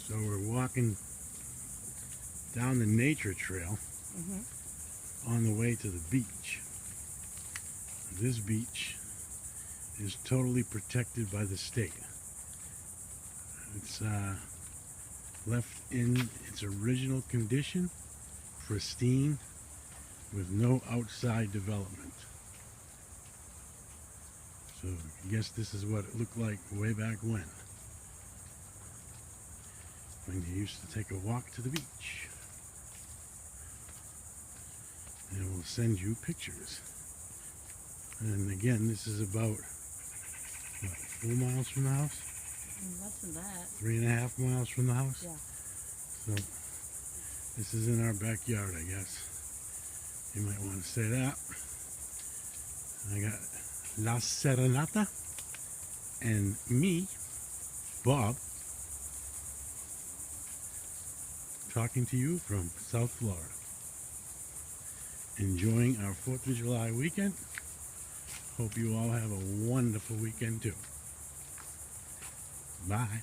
So we're walking down the nature trail on the way to the beach. This beach is totally protected by the state. It's left in its original condition, pristine, with no outside development. So I guess this is what it looked like way back when you used to take a walk to the beach. And we'll send you pictures. And again, this is about, what, 4 miles from the house? Less than that. 3.5 miles from the house? Yeah. So this is in our backyard, I guess. You might want to say that. I got La Serenata and me, Bob, talking to you from South Florida. Enjoying our 4th of July weekend. Hope you all have a wonderful weekend too. Bye.